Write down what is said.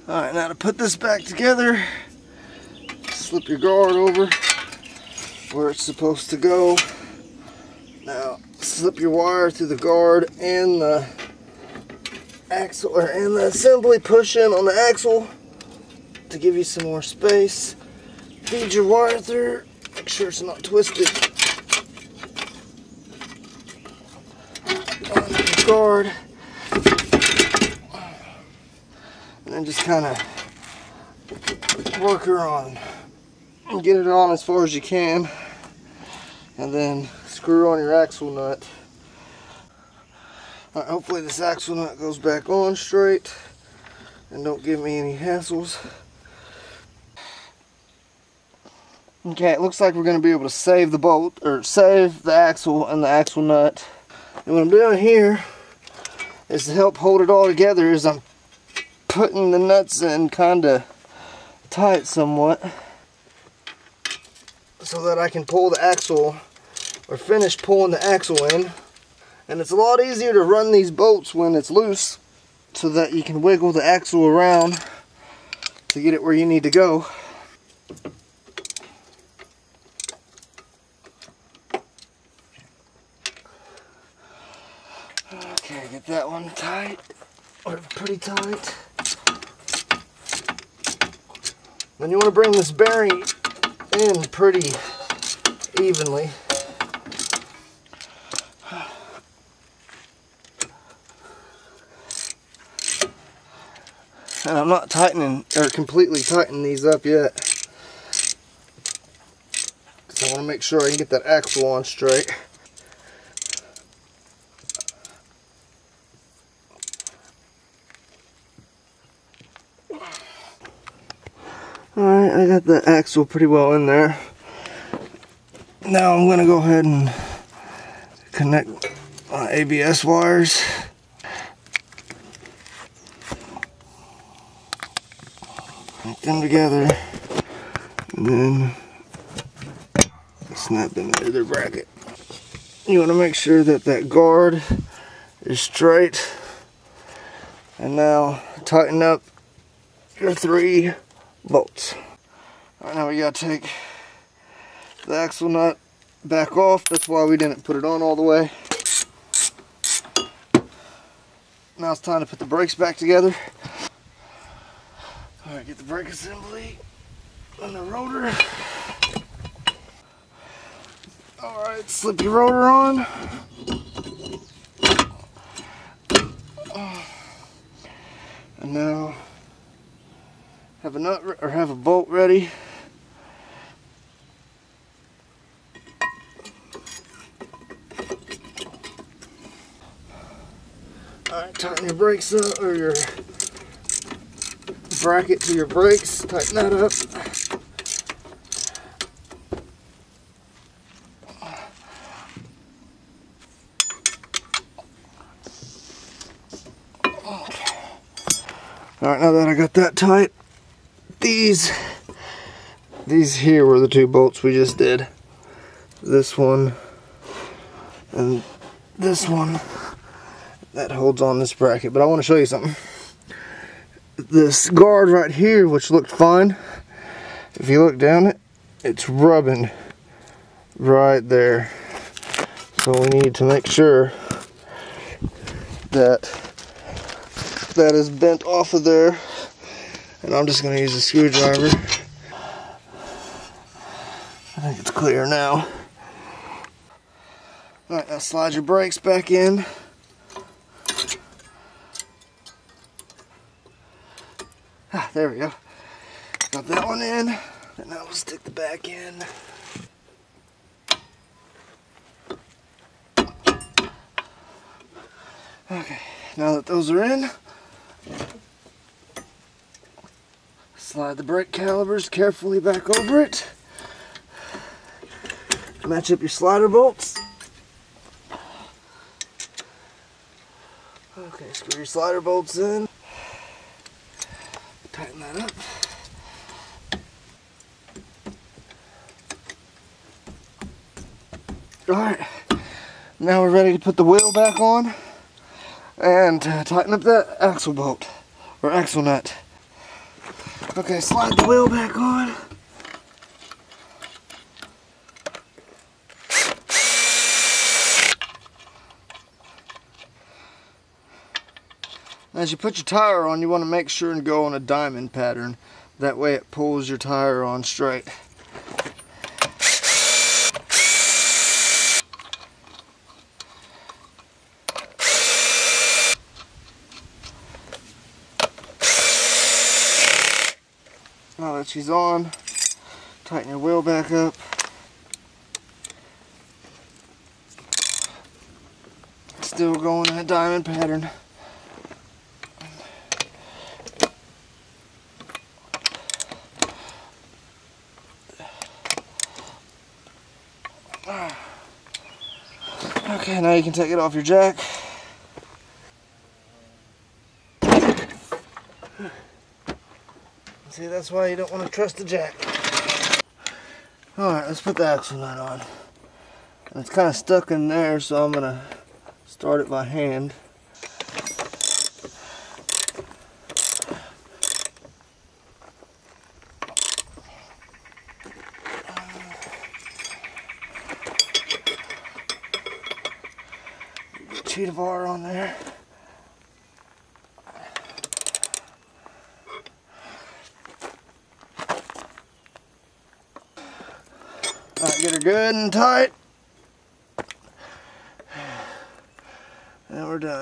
Alright, now to put this back together, slip your guard over where it's supposed to go. Now slip your wire through the guard and the axle, and the assembly, push in on the axle to give you some more space. Feed your wire through, make sure it's not twisted. On the guard. And then just kind of work her on and get it on as far as you can, and then screw on your axle nut. Alright, hopefully this axle nut goes back on straight and don't give me any hassles. Okay, it looks like we're going to be able to save the bolt, or save the axle and the axle nut. And what I'm doing here is to help hold it all together is I'm putting the nuts in kind of tight somewhat so that I can pull the axle, or finish pulling the axle in. And it's a lot easier to run these bolts when it's loose, so that you can wiggle the axle around to get it where you need to go. Okay, get that one tight, or pretty tight. Then you want to bring this bearing in pretty evenly. And I'm not tightening, or completely tightening these up yet, because I want to make sure I can get that axle on straight. Alright, I got the axle pretty well in there. Now I'm going to go ahead and connect my ABS wires. Connect them together, and then snap them into their bracket. You want to make sure that that guard is straight. And now tighten up your 3 bolts. Alright, now we gotta take the axle nut back off. That's why we didn't put it on all the way. Now it's time to put the brakes back together. Alright, get the brake assembly on the rotor. Alright, slip your rotor on. And now have a nut, or have a bolt ready. Alright, tighten your brakes up, or your bracket to your brakes, tighten that up. Alright, now that I got that tight, these here were the 2 bolts we just did. This one and this one that holds on this bracket. But I want to show you something. This guard right here, which looked fine, if you look down it, it's rubbing right there. So we need to make sure that that is bent off of there, and I'm just going to use a screwdriver. I think it's clear now. Alright, now slide your brakes back in. there we go. Got that one in, and now we'll stick the back in. Okay, now that those are in, slide the brake calipers carefully back over it. Match up your slider bolts. Okay, screw your slider bolts in. Tighten that up. Alright, now we're ready to put the wheel back on and tighten up that axle bolt, or axle nut. Okay, slide the wheel back on. As you put your tire on, you want to make sure and go on a diamond pattern. That way it pulls your tire on straight. Now that she's on, tighten your wheel back up. Still going in a diamond pattern. Okay, now you can take it off your jack. See, that's why you don't want to trust the jack. Alright, let's put the axle nut on. And it's kind of stuck in there, so I'm going to start it by hand. Sheet of wire on there. Alright, get her good and tight. And we're done.